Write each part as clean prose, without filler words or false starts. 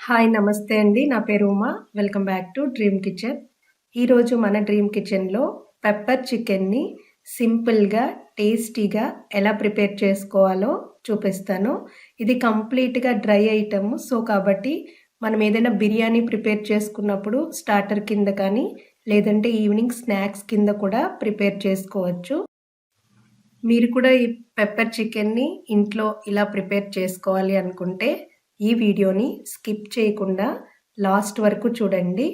Hi నమస్తే అండి. నా పేరు Uma. Welcome back to dream kitchen. ఈరోజు మన డ్రీమ్ కిచెన్లో పెప్పర్ చికెన్ని సింపుల్గా టేస్టీగా ఎలా ప్రిపేర్ చేసుకోవాలో చూపిస్తాను. ఇది కంప్లీట్గా డ్రై ఐటమ్. సో కాబట్టి మనం ఏదైనా బిర్యానీ ప్రిపేర్ చేసుకున్నప్పుడు స్టార్టర్ కింద కానీ లేదంటే ఈవినింగ్ స్నాక్స్ కింద కూడా ప్రిపేర్ చేసుకోవచ్చు. మీరు కూడా ఈ పెప్పర్ చికెన్ని ఇంట్లో ఇలా ప్రిపేర్ చేసుకోవాలి అనుకుంటే ఈ వీడియోని స్కిప్ చేయకుండా లాస్ట్ వరకు చూడండి.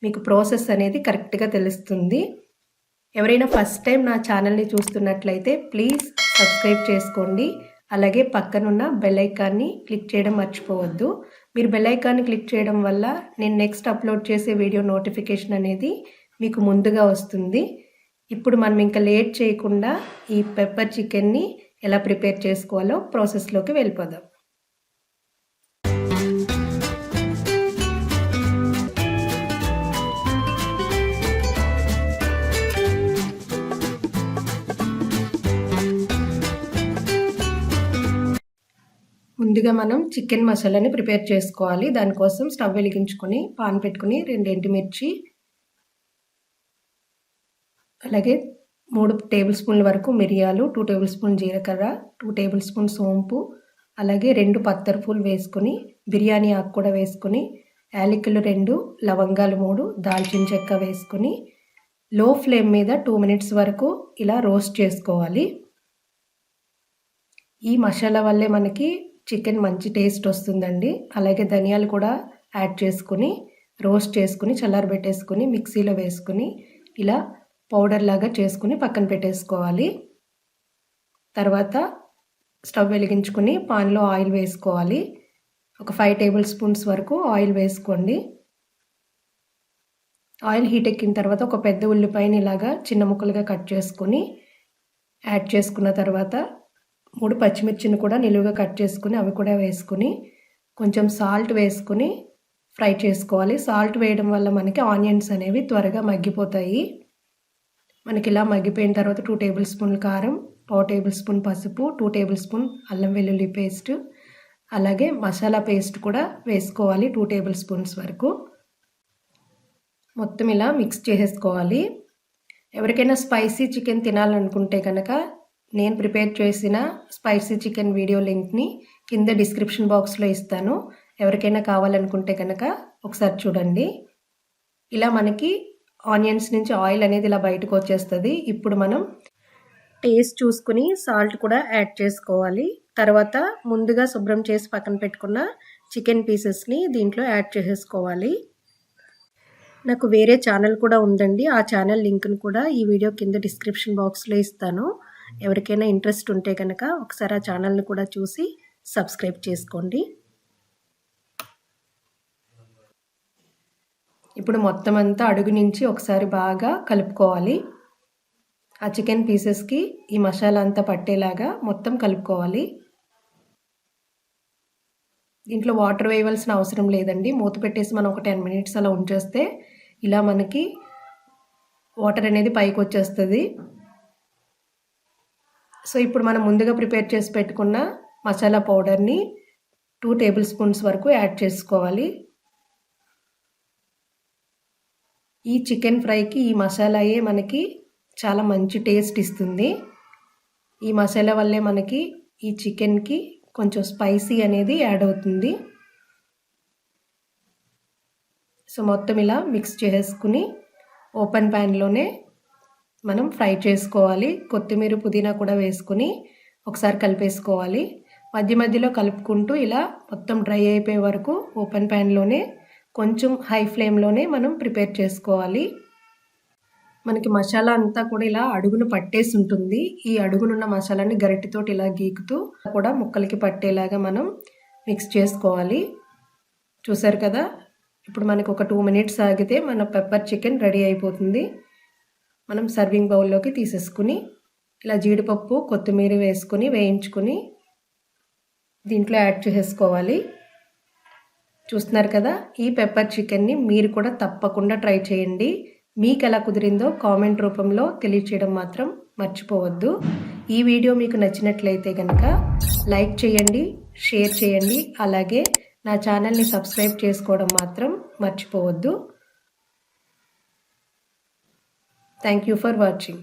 మీకు ప్రాసెస్ అనేది కరెక్ట్గా తెలుస్తుంది. ఎవరైనా ఫస్ట్ టైం నా ఛానల్ని చూస్తున్నట్లయితే ప్లీజ్ సబ్స్క్రైబ్ చేసుకోండి. అలాగే పక్కనున్న బెల్ ఐకాన్ని క్లిక్ చేయడం మర్చిపోవద్దు. మీరు బెల్ ఐకాన్ని క్లిక్ చేయడం వల్ల నేను నెక్స్ట్ అప్లోడ్ చేసే వీడియో నోటిఫికేషన్ అనేది మీకు ముందుగా వస్తుంది. ఇప్పుడు మనం ఇంకా లేట్ చేయకుండా ఈ పెప్పర్ చికెన్ని ఎలా ప్రిపేర్ చేసుకోవాలో ప్రాసెస్లోకి వెళ్ళిపోదాం. ముందుగా మనం చికెన్ మసాలాని ప్రిపేర్ చేసుకోవాలి. దానికోసం స్టవ్ వెలిగించుకొని పాన్ పెట్టుకుని 2 ఎండుమిర్చి, అలాగే 3 టేబుల్ స్పూన్ల వరకు మిరియాలు, 2 టేబుల్ స్పూన్ జీలకర్ర, 2 టేబుల్ స్పూన్ సోంపు, అలాగే 2 పత్తరపూలు వేసుకొని, బిర్యానీ ఆకు కూడా వేసుకొని, యాలకులు 2, లవంగాలు 3, దాల్చిన చెక్క వేసుకొని లో ఫ్లేమ్ మీద 2 మినిట్స్ వరకు ఇలా రోస్ట్ చేసుకోవాలి. ఈ మసాలా వల్లే మనకి చికెన్ మంచి టేస్ట్ వస్తుందండి. అలాగే ధనియాలు కూడా యాడ్ చేసుకుని రోస్ట్ చేసుకుని చల్లారబెట్టేసుకుని మిక్సీలో వేసుకుని ఇలా పౌడర్ లాగా చేసుకుని పక్కన పెట్టేసుకోవాలి. తర్వాత స్టవ్ వెలిగించుకుని పాన్లో ఆయిల్ వేసుకోవాలి. ఒక 5 టేబుల్ స్పూన్స్ వరకు ఆయిల్ వేసుకోండి. ఆయిల్ హీట్ ఎక్కిన తర్వాత ఒక పెద్ద ఉల్లిపాయని ఇలాగా చిన్న ముక్కలుగా కట్ చేసుకుని యాడ్ చేసుకున్న తర్వాత 3 పచ్చిమిర్చిని కూడా నిలువుగా కట్ చేసుకుని అవి కూడా వేసుకుని కొంచెం సాల్ట్ వేసుకుని ఫ్రై చేసుకోవాలి. సాల్ట్ వేయడం వల్ల మనకి ఆనియన్స్ అనేవి త్వరగా మగ్గిపోతాయి. మనకి ఇలా మగ్గిపోయిన తర్వాత 2 టేబుల్ స్పూన్ల కారం, 1 టేబుల్ స్పూన్ పసుపు, 2 టేబుల్ స్పూన్ అల్లం వెల్లుల్లి పేస్ట్, అలాగే మసాలా పేస్ట్ కూడా వేసుకోవాలి 2 టేబుల్ స్పూన్స్ వరకు. మొత్తం ఇలా మిక్స్ చేసేసుకోవాలి. ఎవరికైనా స్పైసీ చికెన్ తినాలనుకుంటే కనుక నేను ప్రిపేర్ చేసిన స్పైసీ చికెన్ వీడియో లింక్ని కింద డిస్క్రిప్షన్ బాక్స్లో ఇస్తాను. ఎవరికైనా కావాలనుకుంటే కనుక ఒకసారి చూడండి. ఇలా మనకి ఆనియన్స్ నుంచి ఆయిల్ అనేది ఇలా బయటకు వచ్చేస్తుంది. ఇప్పుడు మనం టేస్ట్ చూసుకుని సాల్ట్ కూడా యాడ్ చేసుకోవాలి. తర్వాత ముందుగా శుభ్రం చేసి పక్కన పెట్టుకున్న చికెన్ పీసెస్ని దీంట్లో యాడ్ చేసేసుకోవాలి. నాకు వేరే ఛానల్ కూడా ఉందండి. ఆ ఛానల్ లింక్ను కూడా ఈ వీడియో కింద డిస్క్రిప్షన్ బాక్స్లో ఇస్తాను. ఎవరికైనా ఇంట్రెస్ట్ ఉంటే కనుక ఒకసారి ఆ ఛానల్ని కూడా చూసి సబ్స్క్రైబ్ చేసుకోండి. ఇప్పుడు మొత్తం అంతా అడుగు నుంచి ఒకసారి బాగా కలుపుకోవాలి. ఆ చికెన్ పీసెస్కి ఈ మసాలా అంతా పట్టేలాగా మొత్తం కలుపుకోవాలి. దీంట్లో వాటర్ వేయవలసిన అవసరం లేదండి. మూత పెట్టేసి మనం ఒక 10 మినిట్స్ అలా ఉంచేస్తే ఇలా మనకి వాటర్ అనేది పైకి వచ్చేస్తుంది. సో ఇప్పుడు మనం ముందుగా ప్రిపేర్ చేసి పెట్టుకున్న మసాలా పౌడర్ని 2 టేబుల్ స్పూన్స్ వరకు యాడ్ చేసుకోవాలి. ఈ చికెన్ ఫ్రైకి ఈ మసాలాయే మనకి చాలా మంచి టేస్ట్ ఇస్తుంది. ఈ మసాలా వల్లే మనకి ఈ చికెన్కి కొంచెం స్పైసీ అనేది యాడ్ అవుతుంది. సో మొత్తం ఇలా మిక్స్ చేసుకుని ఓపెన్ ప్యాన్లోనే మనం ఫ్రై చేసుకోవాలి. కొత్తిమీర, పుదీనా కూడా వేసుకుని ఒకసారి కలిపేసుకోవాలి. మధ్య మధ్యలో కలుపుకుంటూ ఇలా మొత్తం డ్రై అయిపోయే వరకు ఓపెన్ ప్యాన్లోనే కొంచెం హై ఫ్లేమ్లోనే మనం ప్రిపేర్ చేసుకోవాలి. మనకి మసాలా అంతా కూడా ఇలా అడుగును పట్టేసి ఉంటుంది. ఈ అడుగునున్న మసాలాని గరిటెతోటి ఇలా గీకుతూ కూడా ముక్కలకి పట్టేలాగా మనం మిక్స్ చేసుకోవాలి. చూసారు కదా, ఇప్పుడు మనకు ఒక 2 మినిట్స్ ఆగితే మన పెప్పర్ చికెన్ రెడీ అయిపోతుంది. మనం సర్వింగ్ బౌల్లోకి తీసేసుకుని ఇలా జీడిపప్పు, కొత్తిమీర వేసుకుని వేయించుకుని దీంట్లో యాడ్ చేసేసుకోవాలి. చూస్తున్నారు కదా, ఈ పెప్పర్ చికెన్ని మీరు కూడా తప్పకుండా ట్రై చేయండి. మీకు ఎలా కుదిరిందో కామెంట్ రూపంలో తెలియచేయడం మాత్రం మర్చిపోవద్దు. ఈ వీడియో మీకు నచ్చినట్లయితే కనుక లైక్ చేయండి, షేర్ చేయండి, అలాగే నా ఛానల్ని సబ్స్క్రైబ్ చేసుకోవడం మాత్రం మర్చిపోవద్దు. Thank you for watching.